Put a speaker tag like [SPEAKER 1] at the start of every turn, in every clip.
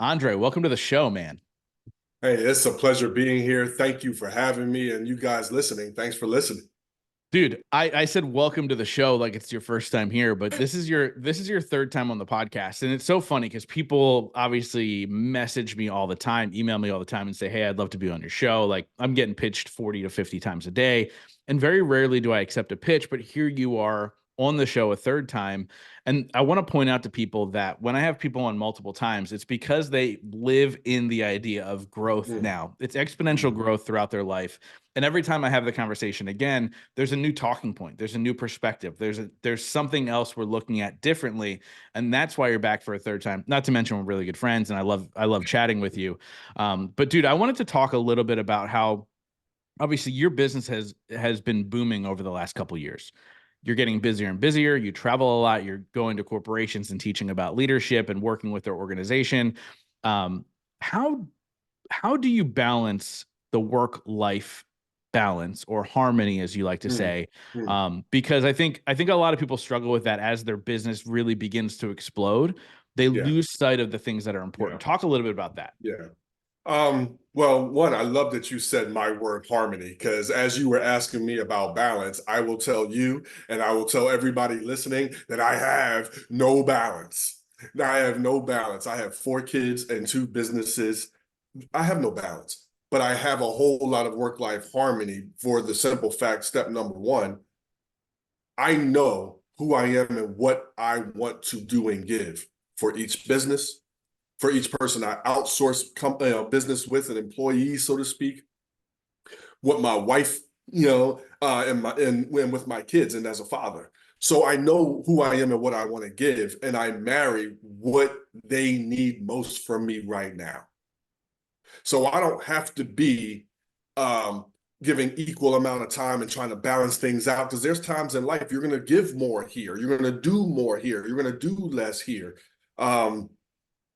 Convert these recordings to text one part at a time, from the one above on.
[SPEAKER 1] Andre, welcome to the show, man.
[SPEAKER 2] Hey, it's a pleasure being here. Thank you for having me and you guys listening. Thanks for listening.
[SPEAKER 1] Dude, I said welcome to the show like it's your first time here, but this is your third time on the podcast. And it's so funny because people obviously message me all the time, email me all the time and say, "Hey, I'd love to be on your show." Like I'm getting pitched 40 to 50 times a day. And very rarely do I accept a pitch, but here you are on the show a third time. And I want to point out to people that when I have people on multiple times, it's because they live in the idea of growth
[SPEAKER 2] Mm,
[SPEAKER 1] now. It's exponential
[SPEAKER 2] mm,
[SPEAKER 1] growth throughout their life. And every time I have the conversation again, there's a new talking point. There's a new perspective. There's something else we're looking at differently, and that's why you're back for a third time. Not to mention we're really good friends, and I love chatting with you. But dude, I wanted to talk a little bit about how obviously your business has been booming over the last couple of years. You're getting busier and busier. You travel a lot. You're going to corporations and teaching about leadership and working with their organization. Um, how how do you balance the work life balance or harmony, as you like to
[SPEAKER 2] mm,
[SPEAKER 1] say?
[SPEAKER 2] mm.
[SPEAKER 1] Because I think a lot of people struggle with that as their business really begins to explode. They
[SPEAKER 2] Yeah,
[SPEAKER 1] lose sight of the things that are important.
[SPEAKER 2] yeah,
[SPEAKER 1] Talk a little bit about that.
[SPEAKER 2] yeah. Well, one, I love that you said my word harmony, because as you were asking me about balance, I will tell you and I will tell everybody listening that I have no balance. I have no balance. I have four kids and two businesses. I have no balance, but I have a whole lot of work-life harmony for the simple fact, step number one, I know who I am and what I want to do and give for each business, for each person I outsource business with, an employee, so to speak, what my wife, and with my kids, and as a father. So I know who I am and what I want to give, and I marry what they need most from me right now. So I don't have to be um, giving equal amount of time and trying to balance things out, because there's times in life you're going to give more here, you're going to do more here, you're going to do less here. Um,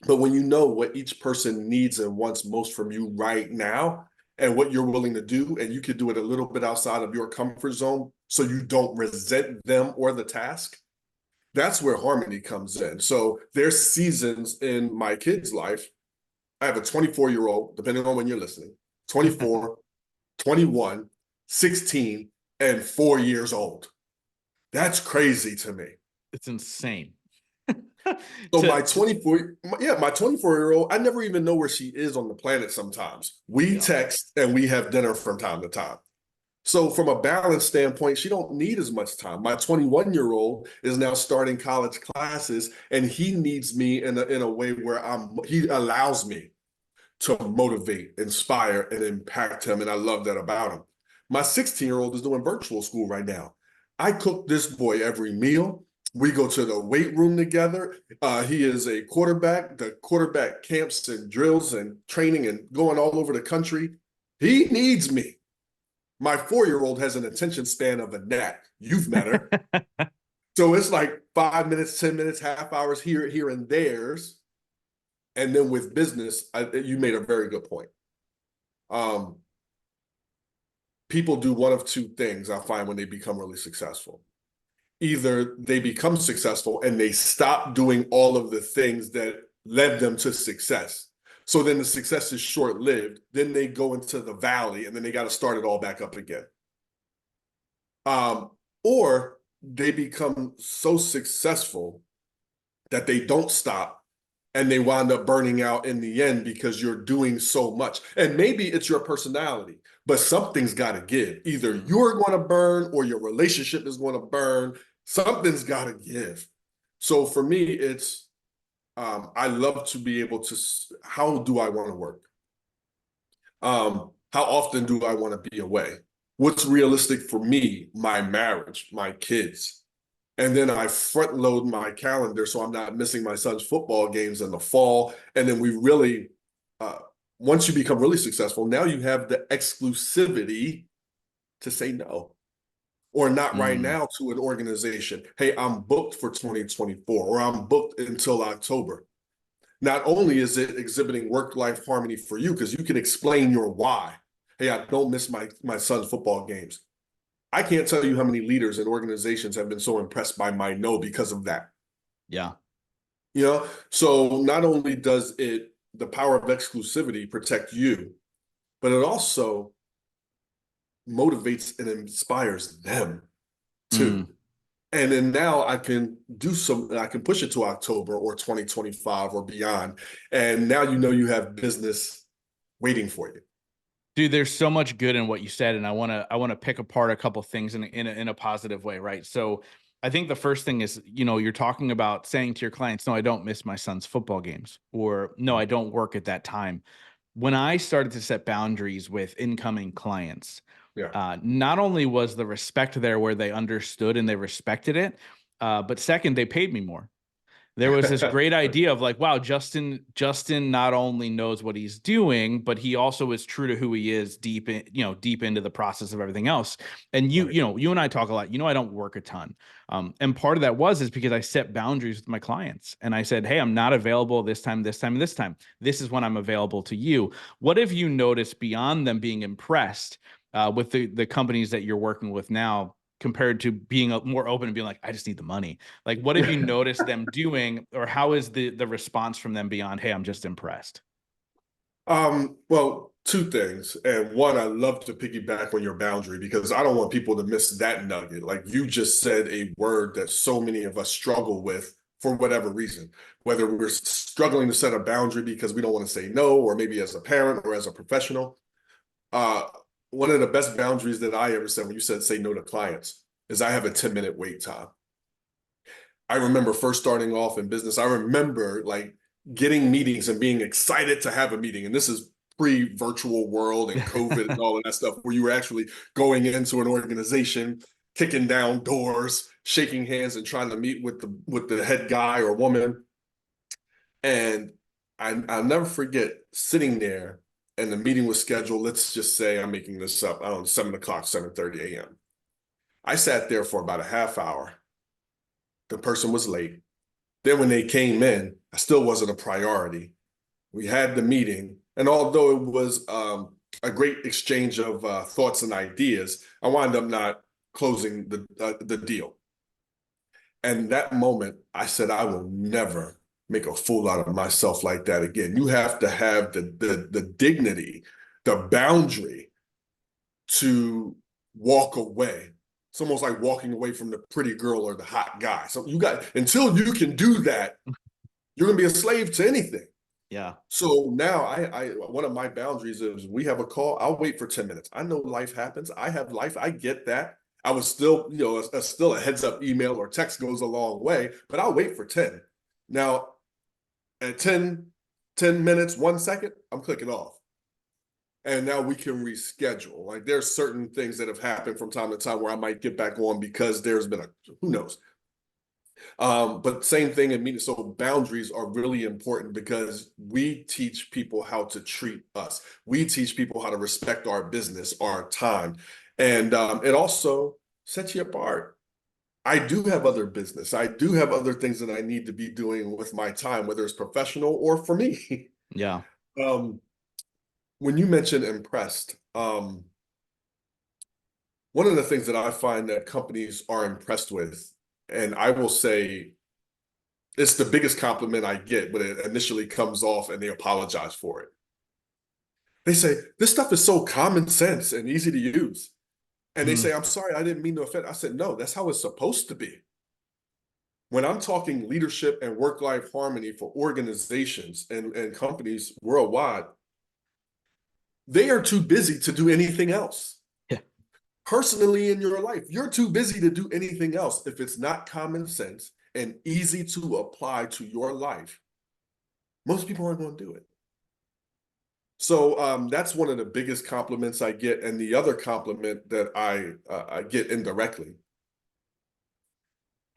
[SPEAKER 2] but when you know what each person needs and wants most from you right now and what you're willing to do, and you can do it a little bit outside of your comfort zone so you don't resent them or the task, that's where harmony comes in. So there's seasons in my kid's life. I have a 24-year-old, depending on when you're listening, 24, 21, 16, and 4 years old. That's crazy to me.
[SPEAKER 1] It's insane.
[SPEAKER 2] So
[SPEAKER 1] to,
[SPEAKER 2] my
[SPEAKER 1] to
[SPEAKER 2] 24, yeah, my 24-year-old, I never even know where she is on the planet sometimes. We
[SPEAKER 1] Yeah.
[SPEAKER 2] text and we have dinner from time to time. So from a balance standpoint, she don't need as much time. My 21-year-old is now starting college classes, and he needs me in a way where he allows me to motivate, inspire, and impact him. And I love that about him. My 16-year-old is doing virtual school right now. I cook this boy every meal. We go to the weight room together. He is a quarterback, the quarterback camps and drills and training and going all over the country. He needs me. My 4-year-old has an attention span of a gnat. You've met her. So it's like 5 minutes, 10 minutes, half hours here and there's. And then with business, you made a very good point. Um, People do one of two things I find when they become really successful. Either they become successful and they stop doing all of the things that led them to success. So then the success is short lived. Then they go into the valley and then they got to start it all back up again. Um, or they become so successful that they don't stop and they wind up burning out in the end because you're doing so much. And maybe it's your personality, but something's got to give. Either you're going to burn or your relationship is going to burn. Something's got to give. So for me, it's I love to be able to. How do I want to work? How often do I want to be away? What's realistic for me? My marriage, my kids, and then I front load my calendar so I'm not missing my son's football games in the fall. And then we really, uh, once you become really successful, now you have the exclusivity to say no or not right
[SPEAKER 1] Mm.
[SPEAKER 2] now to an organization. Hey, I'm booked for 2024 or I'm booked until October. Not only is it exhibiting work-life harmony for you, because you can explain your why. Hey, I don't miss my son's football games. I can't tell you how many leaders and organizations have been so impressed by my no because of that.
[SPEAKER 1] Yeah.
[SPEAKER 2] So not only does it the power of exclusivity protect you, but it also motivates and inspires them too.
[SPEAKER 1] Mm.
[SPEAKER 2] And then now I can push it to October or 2025 or beyond. And now you know you have business waiting for you.
[SPEAKER 1] Dude, there's so much good in what you said, and I want to pick apart a couple things in a positive way, right? So I think the first thing is, you're talking about saying to your clients, no, I don't miss my son's football games, or no, I don't work at that time. When I started to set boundaries with incoming clients,
[SPEAKER 2] Yeah.
[SPEAKER 1] not only was the respect there where they understood and they respected it, but second, they paid me more. There was this great idea of like, wow, Justin not only knows what he's doing, but he also is true to who he is deep into the process of everything else. And
[SPEAKER 2] Right.
[SPEAKER 1] you and I talk a lot. I don't work a ton. And part of that is because I set boundaries with my clients and I said, hey, I'm not available this time, this time, and this time. This is when I'm available to you. What have you noticed beyond them being impressed with the companies that you're working with now, compared to being more open and being like, I just need the money? Like, what have you noticed them doing, or how is the response from them beyond, hey, I'm just impressed?
[SPEAKER 2] Well, two things. And one, I love to piggyback on your boundary because I don't want people to miss that nugget. Like you just said a word that so many of us struggle with for whatever reason, whether we're struggling to set a boundary because we don't want to say no, or maybe as a parent or as a professional. Uh, One of the best boundaries that I ever set when you said say no to clients is I have a 10-minute wait time. I remember first starting off in business. I remember like getting meetings and being excited to have a meeting. And this is pre-virtual world and COVID and all of that stuff, where you were actually going into an organization, kicking down doors, shaking hands, and trying to meet with the head guy or woman. And I'll never forget sitting there and the meeting was scheduled. Let's just say I'm making this up. I don't know, 7 o'clock, 7:30 a.m. I sat there for about a half hour. The person was late. Then when they came in, I still wasn't a priority. We had the meeting, and although it was a great exchange of thoughts and ideas, I wound up not closing the deal. And that moment, I said, I will never make a fool out of myself like that again. You have to have the dignity, the boundary to walk away. It's almost like walking away from the pretty girl or the hot guy. So until you can do that, you're gonna be a slave to anything.
[SPEAKER 1] Yeah.
[SPEAKER 2] So now I one of my boundaries is we have a call, I'll wait for 10 minutes. I know life happens. I have life. I get that. I was still, still a heads up email or text goes a long way, but I'll wait for 10. Now at 10 minutes, 1 second, I'm clicking off. And now we can reschedule. Like there's certain things that have happened from time to time where I might get back on because there's been who knows. But same thing in meeting. So boundaries are really important because we teach people how to treat us. We teach people how to respect our business, our time. And it also sets you apart. I do have other business. I do have other things that I need to be doing with my time, whether it's professional or for me.
[SPEAKER 1] Yeah.
[SPEAKER 2] When you mentioned impressed, one of the things that I find that companies are impressed with, and I will say it's the biggest compliment I get when it initially comes off and they apologize for it. They say, this stuff is so common sense and easy to use. And they
[SPEAKER 1] Mm.
[SPEAKER 2] say, I'm sorry, I didn't mean to offend. I said, no, that's how it's supposed to be. When I'm talking leadership and work-life harmony for organizations and companies worldwide, they are too busy to do anything else.
[SPEAKER 1] Yeah.
[SPEAKER 2] Personally in your life, you're too busy to do anything else. If it's not common sense and easy to apply to your life, most people aren't going to do it. So that's one of the biggest compliments I get. And the other compliment that I get indirectly,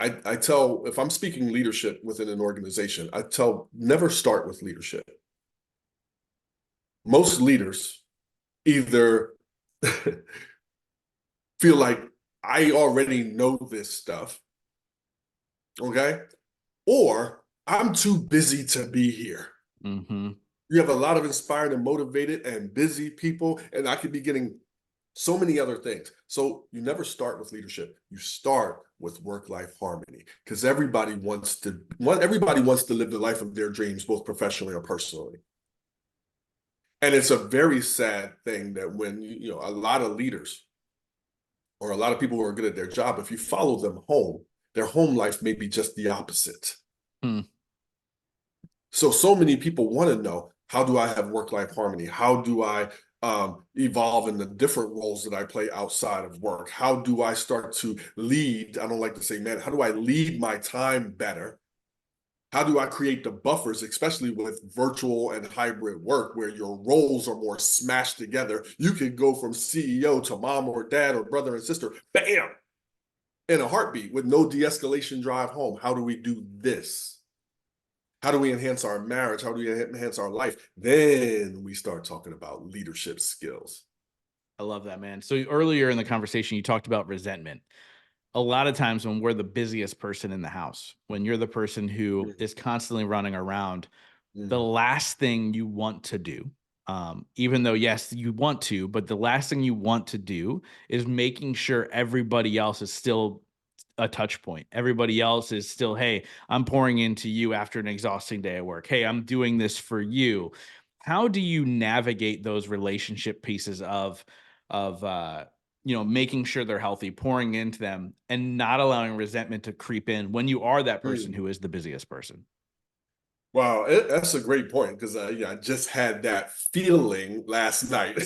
[SPEAKER 2] I tell, if I'm speaking leadership within an organization, I tell never start with leadership. Most leaders either feel like I already know this stuff, okay? Or I'm too busy to be here.
[SPEAKER 1] Mm-hmm.
[SPEAKER 2] You have a lot of inspired and motivated and busy people, and I could be getting so many other things. So you never start with leadership. You start with work-life harmony because everybody wants to live the life of their dreams, both professionally or personally. And it's a very sad thing that when, a lot of leaders or a lot of people who are good at their job, if you follow them home, their home life may be just the opposite.
[SPEAKER 1] Hmm.
[SPEAKER 2] So many people want to know, how do I have work-life harmony? How do I evolve in the different roles that I play outside of work? How do I start to lead? I don't like to say man, how do I lead my time better? How do I create the buffers, especially with virtual and hybrid work where your roles are more smashed together? You can go from CEO to mom or dad or brother and sister, bam, in a heartbeat with no de-escalation drive home. How do we do this? How do we enhance our marriage? How do we enhance our life? Then we start talking about leadership skills.
[SPEAKER 1] I love that, man. So earlier in the conversation, you talked about resentment. A lot of times when we're the busiest person in the house, when you're the person who is constantly running around, the
[SPEAKER 2] Mhm.
[SPEAKER 1] last thing you want to do, even though, yes, you want to, but the last thing you want to do is making sure everybody else is still a touch point. Everybody else is still, hey, I'm pouring into you after an exhausting day at work. Hey, I'm doing this for you. How do you navigate those relationship pieces of making sure they're healthy, pouring into them, and not allowing resentment to creep in when you are that person
[SPEAKER 2] Mm.
[SPEAKER 1] who is the busiest person?
[SPEAKER 2] Wow, that's a great point because I just had that feeling last night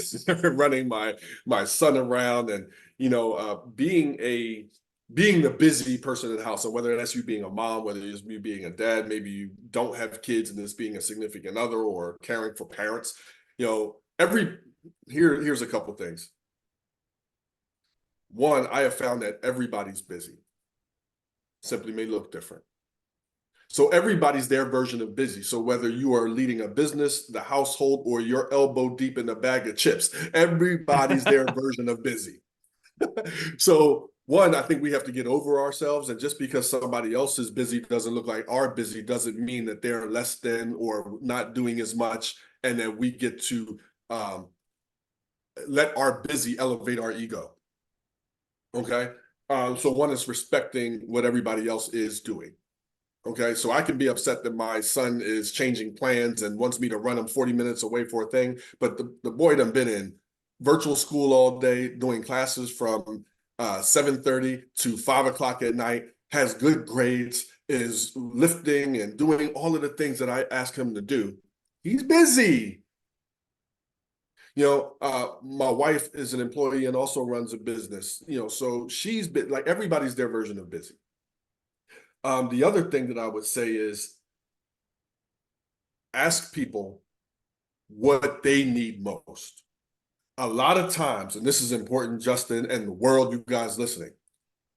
[SPEAKER 2] running my son around and being the busy person in the house. So whether that's you being a mom, whether it's you being a dad, maybe you don't have kids and it's being a significant other or caring for parents. Every here's a couple things. One, I have found that everybody's busy. Simply may look different. So everybody's their version of busy. So whether you are leading a business, the household, or you're elbow deep in a bag of chips, everybody's their version of busy. So one, I think we have to get over ourselves. And just because somebody else is busy doesn't look like our busy doesn't mean that they're less than or not doing as much, and that we get to let our busy elevate our ego. Okay. So one is respecting what everybody else is doing. Okay, so I can be upset that my son is changing plans and wants me to run him 40 minutes away for a thing, but the boy done been in virtual school all day, doing classes from 7:30 to 5 o'clock at night, has good grades, is lifting and doing all of the things that I ask him to do. He's busy. My wife is an employee and also runs a business, so she's been like everybody's their version of busy. The other thing that I would say is ask people what they need most. A lot of times, and this is important, Justin, and the world, you guys listening,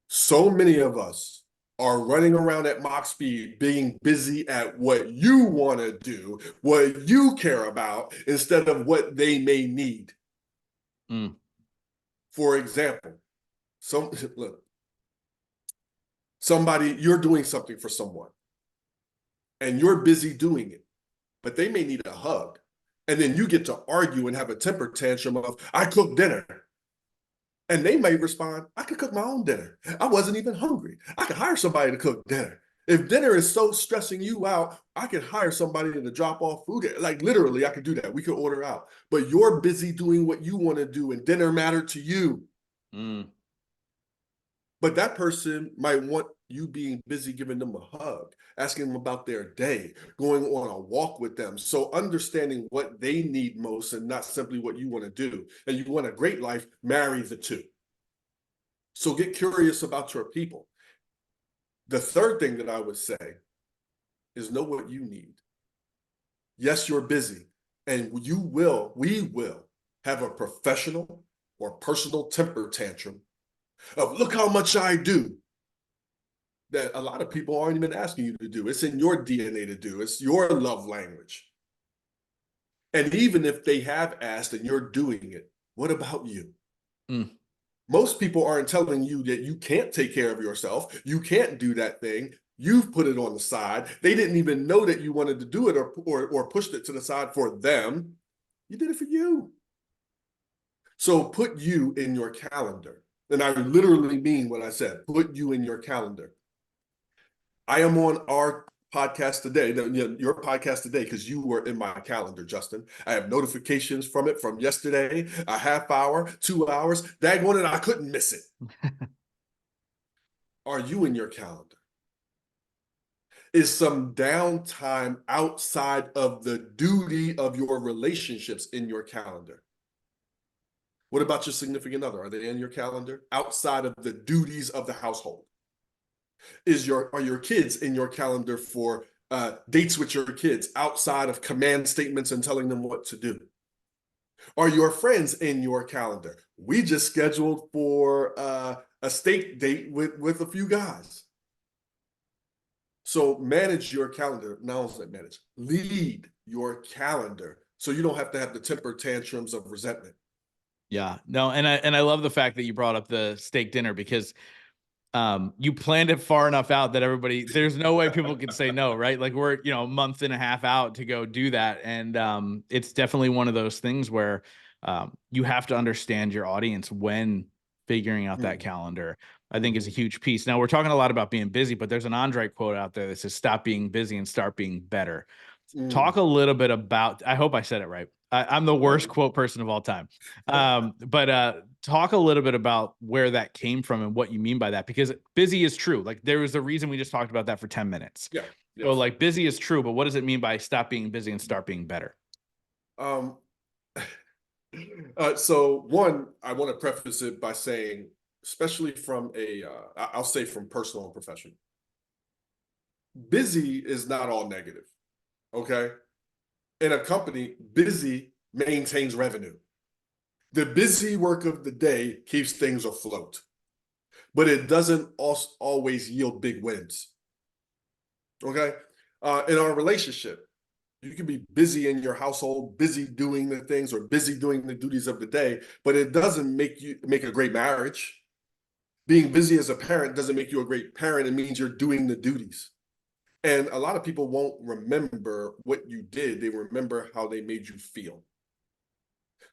[SPEAKER 2] so many of us are running around at Mach speed, being busy at what you want to do, what you care about, instead of what they may need.
[SPEAKER 1] Mm.
[SPEAKER 2] For example, look, you're doing something for someone, and you're busy doing it, but they may need a hug. And then you get to argue and have a temper tantrum of, I cooked dinner. And they may respond, I could cook my own dinner. I wasn't even hungry. I could hire somebody to cook dinner. If dinner is so stressing you out, I could hire somebody to drop off food. Like literally, I could do that. We could order out. But you're busy doing what you want to do, and dinner mattered to you.
[SPEAKER 1] Mm.
[SPEAKER 2] But that person might want you being busy giving them a hug, asking them about their day, going on a walk with them. So understanding what they need most and not simply what you want to do. And you want a great life, marry the two. So get curious about your people. The third thing that I would say is know what you need. Yes, you're busy, and we will have a professional or personal temper tantrum of look how much I do, that a lot of people aren't even asking you to do. It's in your DNA to do. It's your love language. And even if they have asked and you're doing it, what about you?
[SPEAKER 1] Mm.
[SPEAKER 2] Most people aren't telling you that you can't take care of yourself. You can't do that thing. You've put it on the side. They didn't even know that you wanted to do it or pushed it to the side for them. You did it for you. So put you in your calendar. And I literally mean what I said. Put you in your calendar. I am on our podcast today, your podcast today, because you were in my calendar, Justin. I have notifications from it from yesterday, a half hour, 2 hours. Daggone it, I couldn't miss it. Are you in your calendar? Is some downtime outside of the duty of your relationships in your calendar? What about your significant other? Are they in your calendar outside of the duties of the household? Are your kids in your calendar for dates with your kids outside of command statements and telling them what to do? Are your friends in your calendar? We just scheduled for a steak date with a few guys. So manage your calendar. Not only manage, lead your calendar so you don't have to have the temper tantrums of resentment.
[SPEAKER 1] Yeah, no, and I love the fact that you brought up the steak dinner, because you planned it far enough out that there's no way people can say no, right? Like, we're, a month and a half out to go do that. And it's definitely one of those things where you have to understand your audience when figuring out that calendar, I think, is a huge piece. Now, we're talking a lot about being busy, but there's an Andre quote out there that says, "Stop being busy and start being better." Talk a little bit about, I hope I said it right. I'm the worst quote person of all time. But talk a little bit about where that came from and what you mean by that, because busy is true. Like, there was a reason we just talked about that for 10 minutes.
[SPEAKER 2] Yeah.
[SPEAKER 1] So like, busy is true, but what does it mean by stop being busy and start being better?
[SPEAKER 2] So one, I want to preface it by saying, especially from I'll say from personal and professional, busy is not all negative. Okay. In a company, busy maintains revenue. The busy work of the day keeps things afloat, but it doesn't always yield big wins. Okay. In our relationship, you can be busy in your household, busy doing the things or busy doing the duties of the day, but it doesn't make a great marriage. Being busy as a parent doesn't make you a great parent. It means you're doing the duties. And a lot of people won't remember what you did. They remember how they made you feel.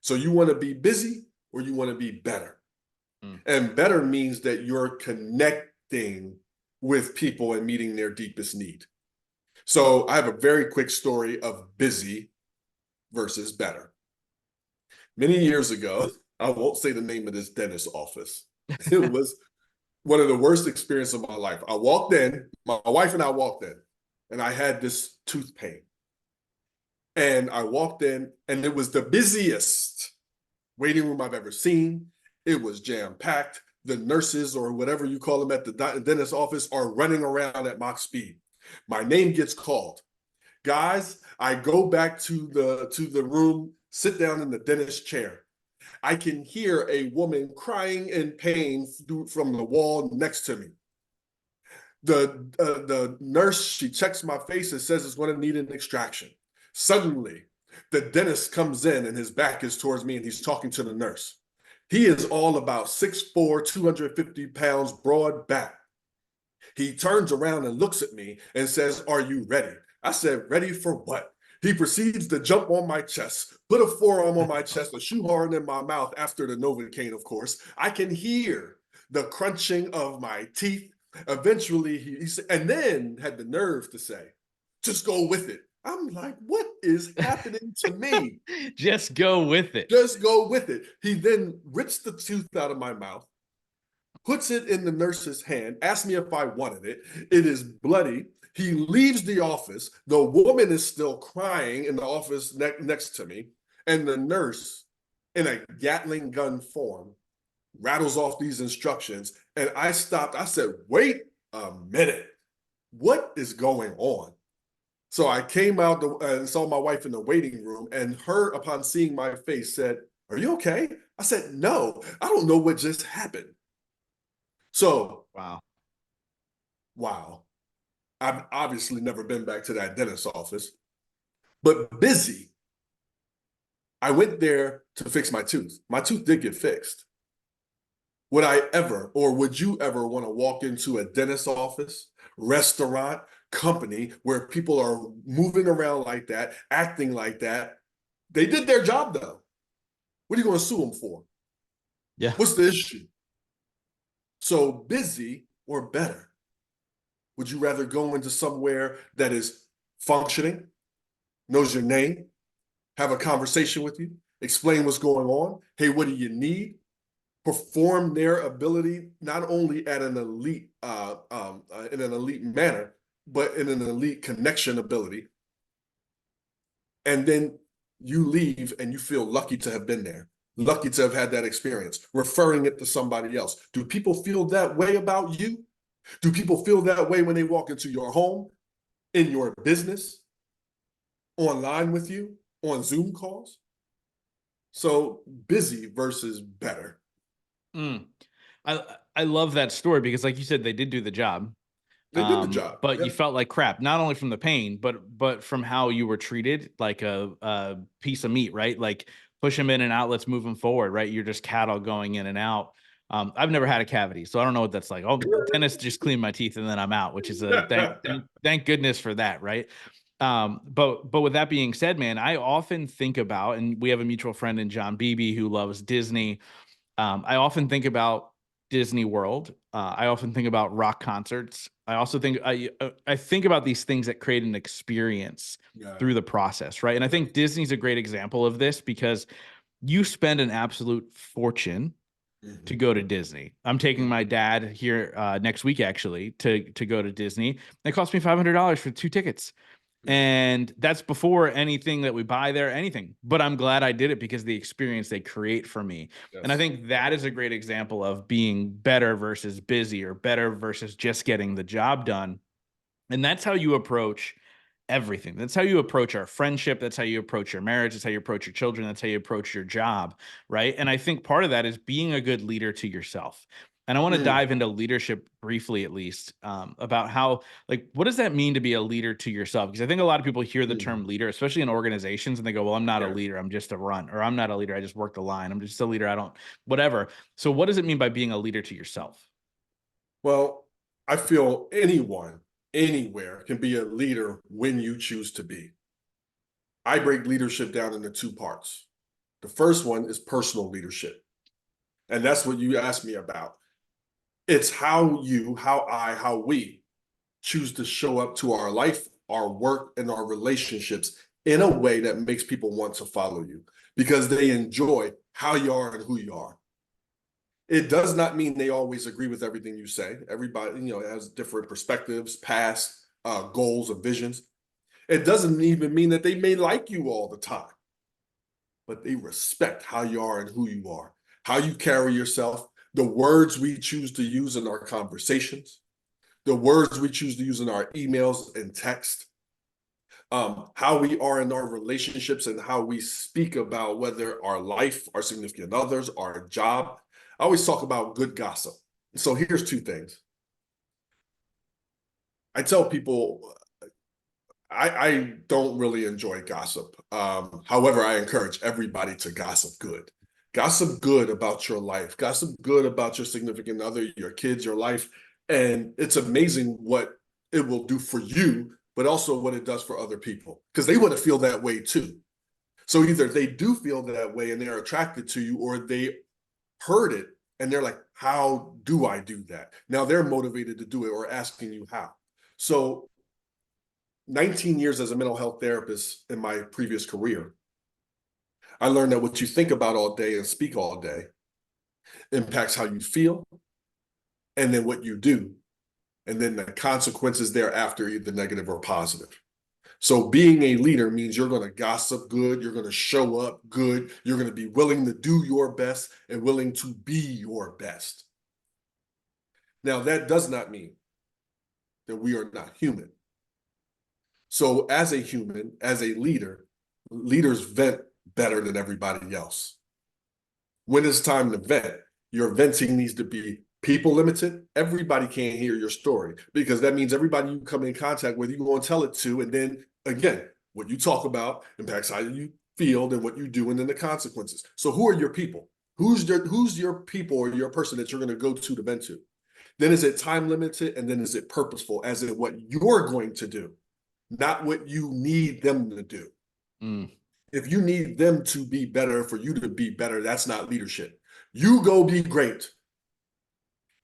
[SPEAKER 2] So you want to be busy or you want to be better. And better means that you're connecting with people and meeting their deepest need. So I have a very quick story of busy versus better. Many years ago, I won't say the name of this dentist office. It was one of the worst experiences of my life. I walked in, my wife and I walked in, and I had this tooth pain. And I walked in, and it was the busiest waiting room I've ever seen. It was jam-packed. The nurses, or whatever you call them at the dentist office, are running around at Mach speed. My name gets called. Guys, I go back to the room, sit down in the dentist chair. I can hear a woman crying in pain from the wall next to me. The nurse, she checks my face and says it's going to need an extraction. Suddenly, the dentist comes in and his back is towards me and he's talking to the nurse. He is all about 6'4", 250 pounds, broad back. He turns around and looks at me and says, "Are you ready?" I said, "Ready for what?" He proceeds to jump on my chest, put a forearm on my chest, a shoehorn in my mouth after the Novocaine, of course. I can hear the crunching of my teeth. Eventually, he and then had the nerve to say, "Just go with it." I'm like, what is happening to me?
[SPEAKER 1] Just go with it.
[SPEAKER 2] Just go with it. He then rips the tooth out of my mouth, puts it in the nurse's hand, asks me if I wanted it. It is bloody. He leaves the office. The woman is still crying in the office next to me. And the nurse, in a Gatling gun form, rattles off these instructions. And I stopped. I said, "Wait a minute. What is going on?" So I came out and saw my wife in the waiting room, and her, upon seeing my face, said, "Are you okay?" I said, "No, I don't know what just happened." So, wow. I've obviously never been back to that dentist's office, but busy. I went there to fix my tooth. My tooth did get fixed. Would I ever, or would you ever want to walk into a dentist's office, restaurant, company where people are moving around like that, acting like that? They did their job though. What are you going to sue them for?
[SPEAKER 1] Yeah.
[SPEAKER 2] What's the issue? So busy or better? Would you rather go into somewhere that is functioning, knows your name, have a conversation with you, explain what's going on? Hey, what do you need? Perform their ability not only at an elite in an elite manner, but in an elite connection ability. And then you leave and you feel lucky to have been there, lucky to have had that experience, referring it to somebody else. Do people feel that way about you? Do people feel that way when they walk into your home, in your business, online with you, on Zoom calls? So busy versus better.
[SPEAKER 1] Mm. I love that story because, like you said, they did do the job.
[SPEAKER 2] They did the job.
[SPEAKER 1] But you
[SPEAKER 2] Yep.
[SPEAKER 1] felt like crap, not only from the pain, but from how you were treated like a piece of meat, right? Like push them in and out, let's move them forward, right? You're just cattle going in and out. I've never had a cavity, so I don't know what that's like. Oh, dentist just clean my teeth and then I'm out, which is a thank goodness for that, right? But with that being said, man, I often think about, and we have a mutual friend in John Beebe who loves Disney. I often think about Disney World. I often think about rock concerts. I also think I think about these things that create an experience
[SPEAKER 2] Yeah.
[SPEAKER 1] through the process, right? And I think Disney's a great example of this because you spend an absolute fortune to go to Disney. I'm taking my dad here next week actually to go to Disney. It cost me $500 for 2 tickets. And that's before anything that we buy there, anything. But I'm glad I did it because the experience they create for me. And I
[SPEAKER 2] Yes.
[SPEAKER 1] think that is a great example of being better versus busy, or better versus just getting the job done. And that's how you approach everything. That's how you approach our friendship. That's how you approach your marriage. That's how you approach your children. That's how you approach your job. Right. And I think part of that is being a good leader to yourself. And I want to dive into leadership briefly, at least, about how, like, what does that mean to be a leader to yourself? Because I think a lot of people hear the term leader, especially in organizations, and they go, well, I'm not a
[SPEAKER 2] Yeah.
[SPEAKER 1] leader. I'm just a runt, or I'm not a leader. I just work the line. I'm just a leader. I don't, whatever. So what does it mean by being a leader to yourself?
[SPEAKER 2] Well, I feel anyone, anywhere can be a leader when you choose to be. I break leadership down into two parts. The first one is personal leadership. And that's what you asked me about. It's how you, how I, how we choose to show up to our life, our work, and our relationships in a way that makes people want to follow you because they enjoy how you are and who you are. It does not mean they always agree with everything you say. Everybody, has different perspectives, past goals, and visions. It doesn't even mean that they may like you all the time, but they respect how you are and who you are, how you carry yourself, the words we choose to use in our conversations, the words we choose to use in our emails and text, how we are in our relationships and how we speak about whether our life, our significant others, our job. I always talk about good gossip. So here's two things. I tell people I don't really enjoy gossip. However, I encourage everybody to gossip good. Gossip good about your life. Gossip good about your significant other, your kids, your life. And it's amazing what it will do for you, but also what it does for other people because they want to feel that way too. So either they do feel that way and they're attracted to you, or they heard it and they're like, how do I do that? Now they're motivated to do it or asking you how. So 19 years as a mental health therapist in my previous career, I learned that what you think about all day and speak all day impacts how you feel and then what you do, and then the consequences thereafter, either negative or positive. So being a leader means you're going to gossip good, you're going to show up good, you're going to be willing to do your best and willing to be your best. Now, that does not mean that we are not human. So as a human, as a leader, leaders vent better than everybody else. When it's time to vent, your venting needs to be people limited. Everybody can't hear your story because that means everybody you come in contact with, you're going to tell it to. And then again, what you talk about impacts how you feel and what you do and then the consequences. So who are your people? Who's your people or your person that you're going to go to vent to? Then is it time limited? And then is it purposeful as in what you're going to do, not what you need them to do? If you need them to be better for you to be better, that's not leadership. You go be great.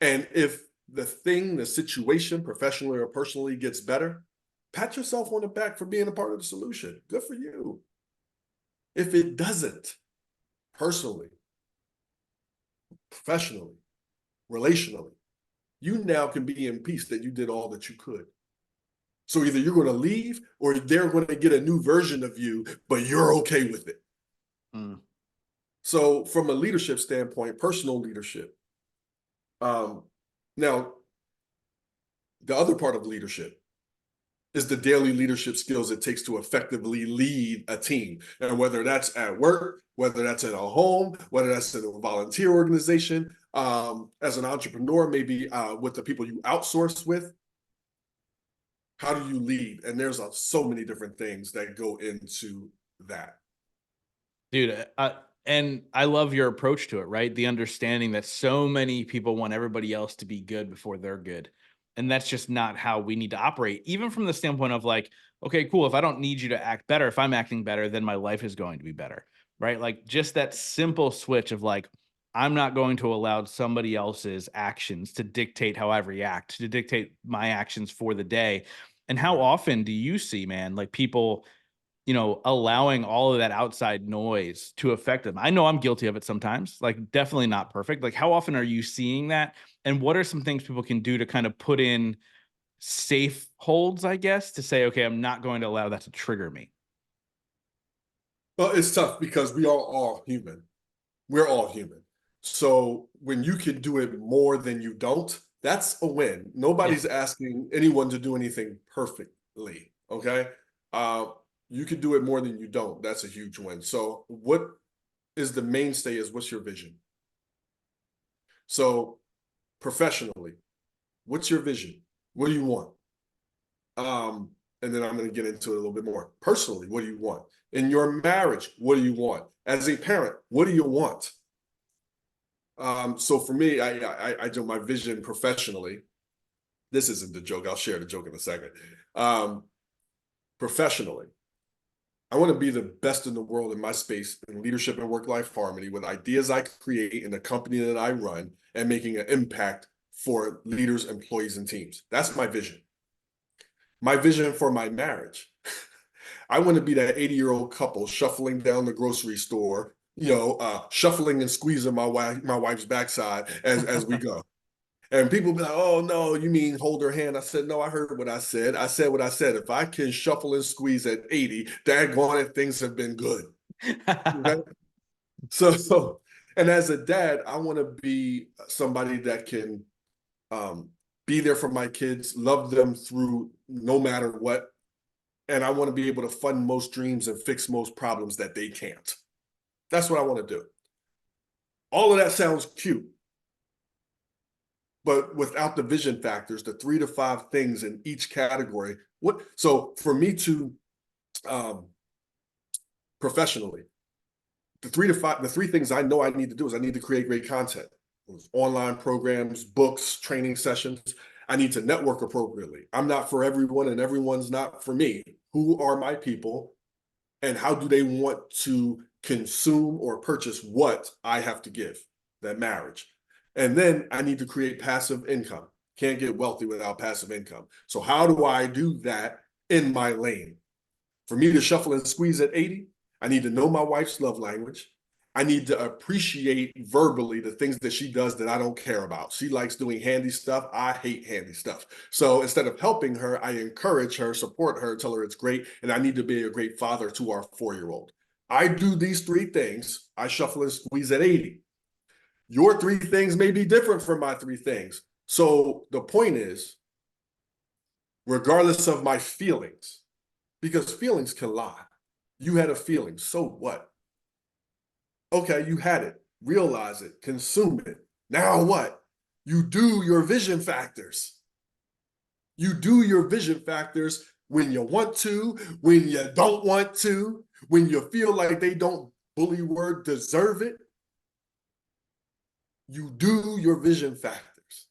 [SPEAKER 2] And if the situation, professionally or personally, gets better, pat yourself on the back for being a part of the solution. Good for you. If it doesn't, personally, professionally, relationally, you now can be in peace that you did all that you could. So either you're going to leave or they're going to get a new version of you, but you're okay with it.
[SPEAKER 1] Mm.
[SPEAKER 2] So from a leadership standpoint, personal leadership. Now, the other part of leadership is the daily leadership skills it takes to effectively lead a team. And whether that's at work, whether that's in a home, whether that's in a volunteer organization, as an entrepreneur, maybe with the people you outsource with, how do you lead? And there's so many different things that go into that.
[SPEAKER 1] Dude, and I love your approach to it, right? The understanding that so many people want everybody else to be good before they're good. And that's just not how we need to operate, even from the standpoint of like, okay, cool. If I don't need you to act better, if I'm acting better, then my life is going to be better, right? Like just that simple switch of like, I'm not going to allow somebody else's actions to dictate how I react, to dictate my actions for the day. And how often do you see, man, like people, allowing all of that outside noise to affect them? I know I'm guilty of it sometimes, like definitely not perfect. Like how often are you seeing that? And what are some things people can do to kind of put in safe holds, I guess, to say, okay, I'm not going to allow that to trigger me?
[SPEAKER 2] Well, it's tough because we are all human. We're all human. So when you can do it more than you don't, that's a win.
[SPEAKER 1] Yeah.
[SPEAKER 2] Nobody's asking anyone to do anything perfectly. Okay. Uh, you can do it more than you don't. That's a huge win. So what is the mainstay is what's your vision? So professionally, what's your vision? What do you want? Um, and then I'm going to get into it a little bit more. Personally, what do you want? In your marriage, what do you want? As a parent, what do you want? So for me, I do my vision professionally. This isn't the joke. I'll share the joke in a second. Um, Professionally, I want to be the best in the world in my space in leadership and work-life harmony with ideas I create in the company that I run and making an impact for leaders, employees, and teams. That's my vision. My vision for my marriage. I want to be that 80-year-old couple shuffling down the grocery store, shuffling and squeezing my wife's backside as we go. And people be like, "Oh no, you mean hold her hand?" I said, "No, I heard what I said. I said what I said. If I can shuffle and squeeze at 80, daggone it, things have been good." Okay? So, and as a dad, I want to be somebody that can um, be there for my kids, love them through no matter what, and I want to be able to fund most dreams and fix most problems that they can't. That's what I want to do. All of that sounds cute, but without the vision factors, the 3 to 5 things in each category. So for me to um, professionally, the 3 things I know I need to do is I need to create great content, online programs, books, training sessions. I need to network appropriately. I'm not for everyone and everyone's not for me. Who are my people and how do they want to consume or purchase what I have to give? That marriage. And then I need to create passive income. Can't get wealthy without passive income. So how do I do that in my lane? For me to shuffle and squeeze at 80, I need to know my wife's love language. I need to appreciate verbally the things that she does that I don't care about. She likes doing handy stuff. I hate handy stuff. So instead of helping her, I encourage her, support her, tell her it's great. And I need to be a great father to our 4-year-old. I do these 3 things. I shuffle and squeeze at 80. Your 3 things may be different from my 3 things. So the point is, regardless of my feelings, because feelings can lie. You had a feeling, so what? Okay, you had it. Realize it, consume it. Now what? You do your vision factors. You do your vision factors when you want to, when you don't want to, when you feel like they don't bully word deserve it. You do your vision factors.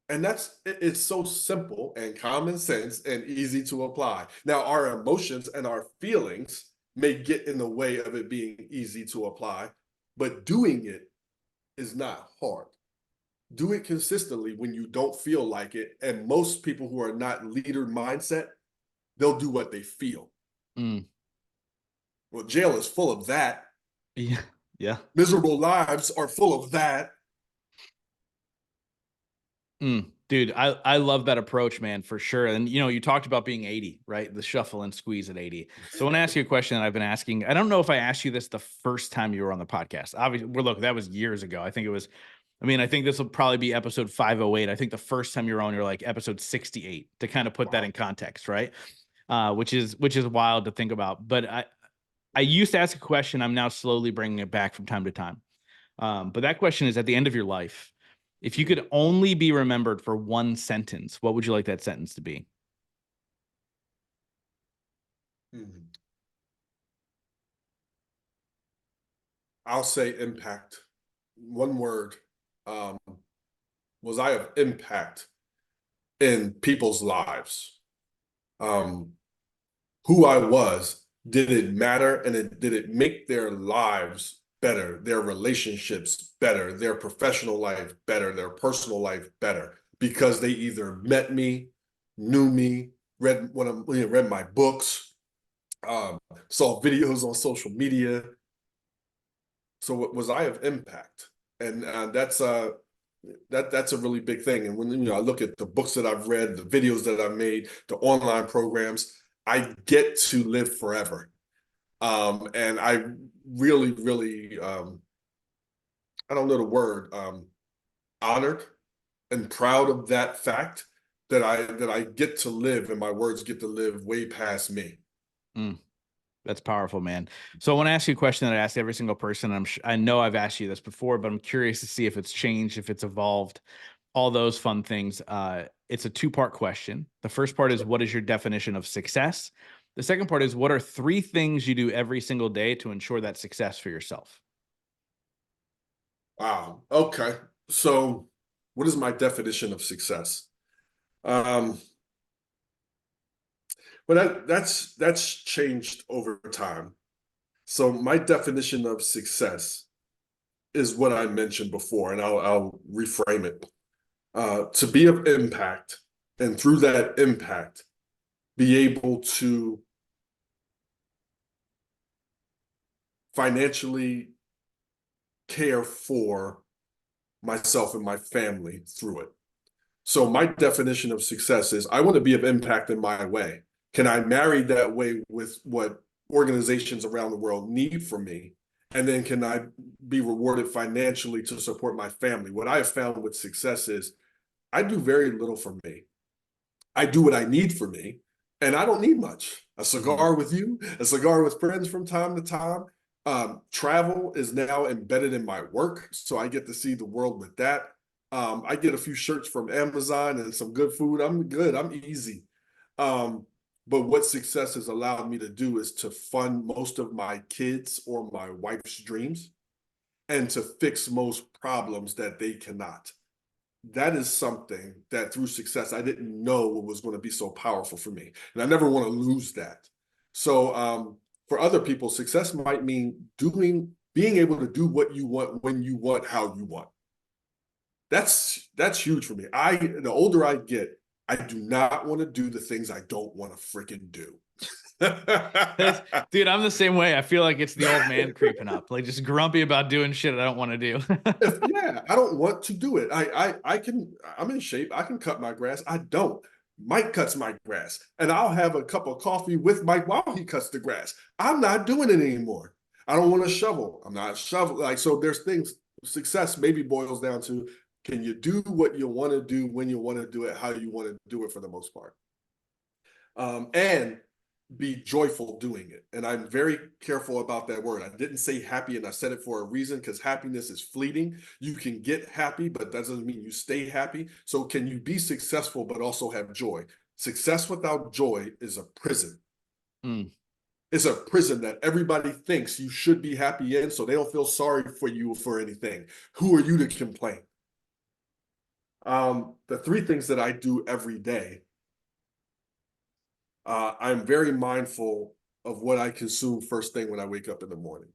[SPEAKER 2] And it's so simple and common sense and easy to apply. Now, our emotions and our feelings may get in the way of it being easy to apply, but doing it is not hard. Do it consistently when you don't feel like it. And most people who are not leader mindset, they'll do what they feel.
[SPEAKER 1] Mm.
[SPEAKER 2] Well, jail is full of that.
[SPEAKER 1] Yeah. Yeah.
[SPEAKER 2] Miserable lives are full of that.
[SPEAKER 1] Dude, I love that approach, man, for sure. And you talked about being 80, right? The shuffle and squeeze at 80. So I want to ask you a question that I've been asking. I don't know if I asked you this the first time you were on the podcast. Obviously, well, look, that was years ago. I think this will probably be episode 508. I think the first time you were on, you're like episode 68 to kind of put that in context, right? Which is wild to think about. But I used to ask a question. I'm now slowly bringing it back from time to time. But that question is, at the end of your life, if you could only be remembered for one sentence, what would you like that sentence to be?
[SPEAKER 2] I'll say impact. One word. Um, was I of impact in people's lives? Um, who I was, did it matter? And did it make their lives better, their relationships better, their professional life better, their personal life better? Because they either met me, knew me, read my books, saw videos on social media. So was I of impact? And that's a really big thing. And when I look at the books that I've read, the videos that I've made, the online programs, I get to live forever. And I really, really, I don't know the word, honored and proud of that fact that I get to live and my words get to live way past me.
[SPEAKER 1] Mm, that's powerful, man. So I want to ask you a question that I ask every single person. I know I've asked you this before, but I'm curious to see if it's changed, if it's evolved, all those fun things. It's a two-part question. The first part is, what is your definition of success? The second part is, what are three things you do every single day to ensure that success for yourself?
[SPEAKER 2] Wow. Okay. So what is my definition of success? Um, well, that's changed over time. So my definition of success is what I mentioned before, and I'll reframe it. To be of impact, and through that impact, be able to financially care for myself and my family through it. So my definition of success is I want to be of impact in my way. Can I marry that way with what organizations around the world need from me? And then can I be rewarded financially to support my family? What I have found with success is I do very little for me. I do what I need for me, and I don't need much. A
[SPEAKER 1] Mhm.
[SPEAKER 2] cigar with you, a cigar with friends from time to time. Travel is now embedded in my work, so I get to see the world with that. I get a few shirts from Amazon and some good food. I'm good. I'm easy. Um, but what success has allowed me to do is to fund most of my kids or my wife's dreams and to fix most problems that they cannot. That is something that through success I didn't know was going to be so powerful for me, and I never want to lose that. So for other people, success might mean being able to do what you want, when you want, how you want. That's huge for me. The older I get, I do not want to do the things I don't want to freaking do.
[SPEAKER 1] Dude, I'm the same way. I feel like it's the old man creeping up, like just grumpy about doing shit I don't want to do.
[SPEAKER 2] Yeah, I don't want to do it. I'm in shape. I can cut my grass. I don't. Mike cuts my grass, and I'll have a cup of coffee with Mike while he cuts the grass. I'm not doing it anymore. I don't want to shovel. I'm not shovel. Like, so there's things, success maybe boils down to, can you do what you want to do, when you want to do it, how you want to do it for the most part. And be joyful doing it. And I'm very careful about that word. I didn't say happy, and I said it for a reason, because happiness is fleeting. You can get happy, but that doesn't mean you stay happy. So can you be successful but also have joy? Success without joy is a prison.
[SPEAKER 1] Mm.
[SPEAKER 2] It's a prison that everybody thinks you should be happy in, so they don't feel sorry for you for anything. Who are you to complain? The three things that I do every day, I'm very mindful of what I consume first thing when I wake up in the morning.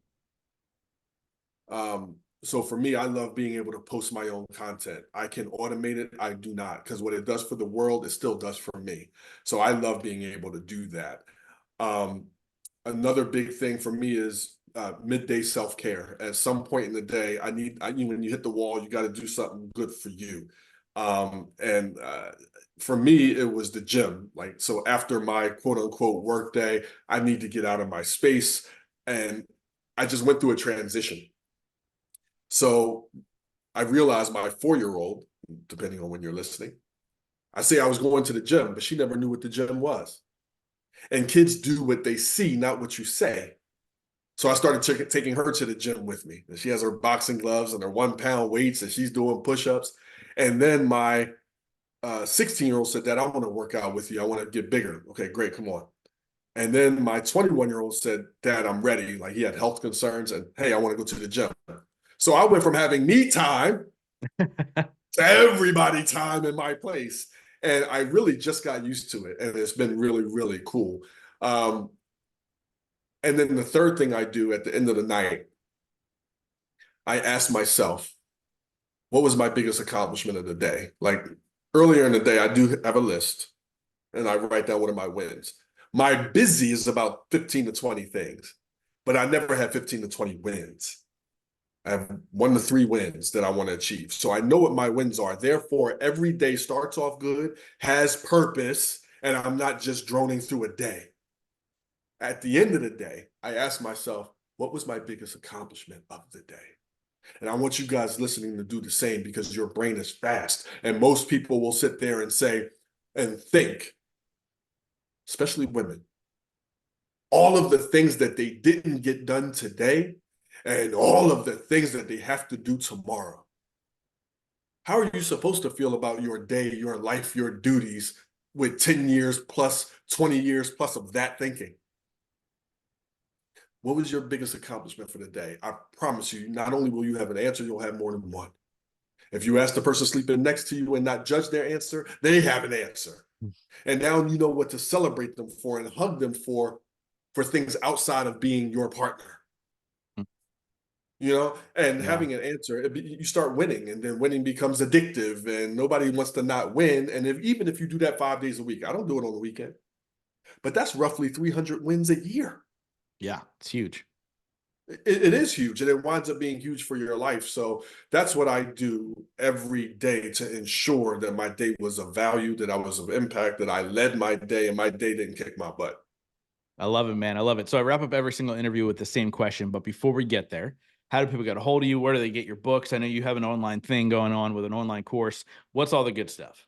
[SPEAKER 2] So for me, I love being able to post my own content. I can automate it. I do not, because what it does for the world, it still does for me. So I love being able to do that. Um, Another big thing for me is midday self-care. At some point in the day, when you hit the wall, you got to do something good for you. And For me, it was the gym. Like, so after my quote unquote work day, I need to get out of my space. And I just went through a transition. So I realized my 4 year old, depending on when you're listening, I say I was going to the gym, but she never knew what the gym was. And kids do what they see, not what you say. So I started taking her to the gym with me. And she has her boxing gloves and her 1 pound weights, and she's doing push-ups. And then my 16-year-old said, Dad, I want to work out with you. I want to get bigger. Okay, great, come on. And then my 21-year-old said, Dad, I'm ready. Like, he had health concerns, and hey, I want to go to the gym. So I went from having me time to everybody time in my place. And I really just got used to it. And it's been really, really cool. Um, and then the third thing I do at the end of the night, I ask myself, what was my biggest accomplishment of the day? Like, earlier in the day, I do have a list and I write down what are my wins. My busy is about 15 to 20 things, but I never have 15 to 20 wins. I have 1 to 3 wins that I want to achieve. So I know what my wins are. Therefore, every day starts off good, has purpose, and I'm not just droning through a day. At the end of the day, I ask myself, what was my biggest accomplishment of the day? And I want you guys listening to do the same, because your brain is fast. And most people will sit there and say and think, especially women, all of the things that they didn't get done today and all of the things that they have to do tomorrow. How are you supposed to feel about your day, your life, your duties with 10 years plus, 20 years plus of that thinking? What was your biggest accomplishment for the day? I promise you, not only will you have an answer, you'll have more than one. If you ask the person sleeping next to you and not judge their answer, they have an answer. And now you know what to celebrate them for and hug them for things outside of being your partner. And
[SPEAKER 1] Yeah.
[SPEAKER 2] having an answer, you start winning, and then winning becomes addictive, and nobody wants to not win. And even if you do that 5 days a week, I don't do it on the weekend, but that's roughly 300 wins a year.
[SPEAKER 1] Yeah. It's huge.
[SPEAKER 2] It is huge, and it winds up being huge for your life. So that's what I do every day to ensure that my day was of value, that I was of impact, that I led my day, and my day didn't kick my butt.
[SPEAKER 1] I love it, man. I love it. So I wrap up every single interview with the same question. But before we get there, how do people get a hold of you? Where do they get your books? I know you have an online thing going on with an online course. What's all the good stuff?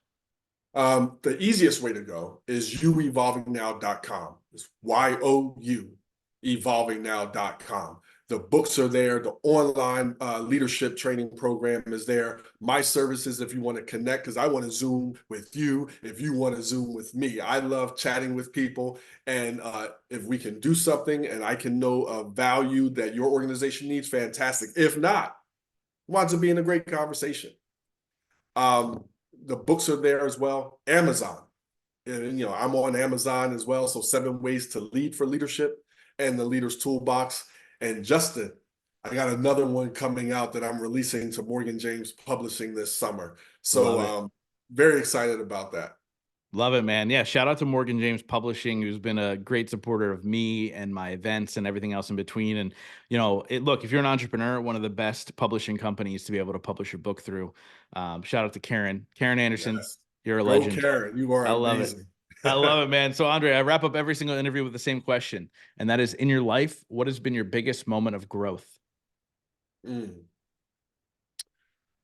[SPEAKER 2] The easiest way to go is youevolvingnow.com. It's YOU, evolvingnow.com. The books are there. The online leadership training program is there. My services, if you want to connect, because I want to Zoom with you, if you want to Zoom with me. I love chatting with people. And if we can do something and I can know a value that your organization needs, fantastic. If not, it winds up being a great conversation. The books are there as well. Amazon. And, I'm on Amazon as well. So 7 Ways to Lead for Leadership and the Leader's Toolbox. And Justin, I got another one coming out that I'm releasing to Morgan James Publishing this summer. So very excited about that.
[SPEAKER 1] Love it, man. Yeah. Shout out to Morgan James Publishing, who's been a great supporter of me and my events and everything else in between. And, look, if you're an entrepreneur, one of the best publishing companies to be able to publish your book through. Shout out to Karen Anderson.
[SPEAKER 2] Yes.
[SPEAKER 1] You're a
[SPEAKER 2] Go,
[SPEAKER 1] legend.
[SPEAKER 2] Karen. You are
[SPEAKER 1] I love it.
[SPEAKER 2] amazing.
[SPEAKER 1] I love it, man. So, Andre, I wrap up every single interview with the same question. And that is, in your life, what has been your biggest moment of growth?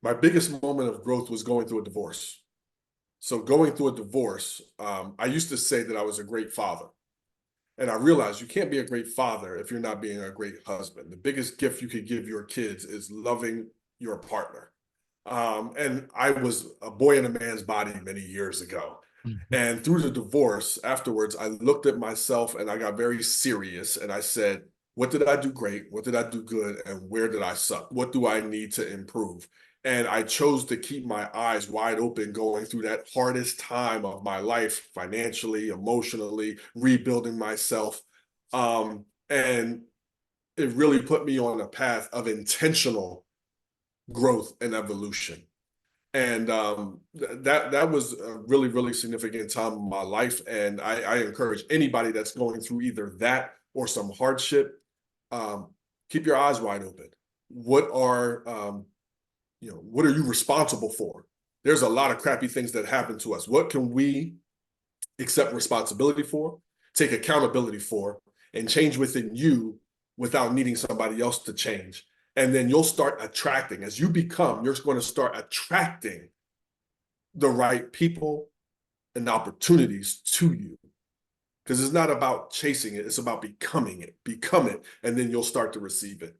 [SPEAKER 2] My biggest moment of growth was going through a divorce. So going through a divorce, I used to say that I was a great father. And I realized you can't be a great father if you're not being a great husband. The biggest gift you could give your kids is loving your partner. And I was a boy in a man's body many years ago. And through the divorce, afterwards, I looked at myself and I got very serious. And I said, what did I do great? What did I do good? And where did I suck? What do I need to improve? And I chose to keep my eyes wide open going through that hardest time of my life, financially, emotionally, rebuilding myself. And it really put me on a path of intentional growth and evolution. And that was a really, really significant time in my life. And I encourage anybody that's going through either that or some hardship, keep your eyes wide open. What are what are you responsible for? There's a lot of crappy things that happen to us. What can we accept responsibility for, take accountability for, and change within you without needing somebody else to change? And then you'll start attracting. As you become, you're going to start attracting the right people and opportunities to you. Because it's not about chasing it, it's about becoming it. Become it, and then you'll start to receive it.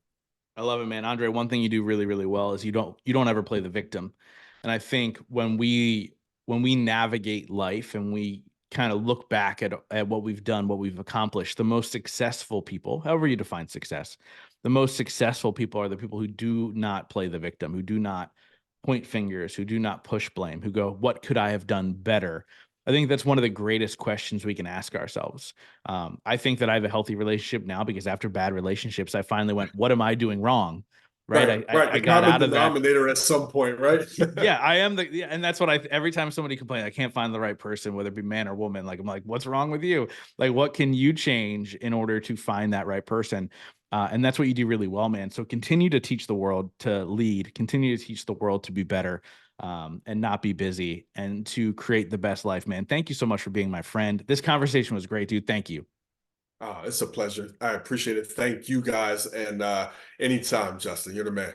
[SPEAKER 1] I love it, man. Andre, one thing you do really, really well is you don't ever play the victim. And I think when we navigate life and we kind of look back at what we've done, what we've accomplished, the most successful people, however you define success, the most successful people are the people who do not play the victim, who do not point fingers, who do not push blame, who go, what could I have done better? I think that's one of the greatest questions we can ask ourselves. I think that I have a healthy relationship now because after bad relationships, I finally went, what am I doing wrong? Right.
[SPEAKER 2] Right.
[SPEAKER 1] I
[SPEAKER 2] The
[SPEAKER 1] got
[SPEAKER 2] common
[SPEAKER 1] out of that.
[SPEAKER 2] denominator at some point, right?
[SPEAKER 1] Yeah, I am and that's what every time somebody complains, I can't find the right person, whether it be man or woman. Like, I'm like, what's wrong with you? Like, what can you change in order to find that right person? And that's what you do really well, man. So continue to teach the world to lead, continue to teach the world to be better, and not be busy, and to create the best life, man. Thank you so much for being my friend. This conversation was great, dude. Thank you.
[SPEAKER 2] It's a pleasure. I appreciate it. Thank you guys. And anytime, Justin, you're the man.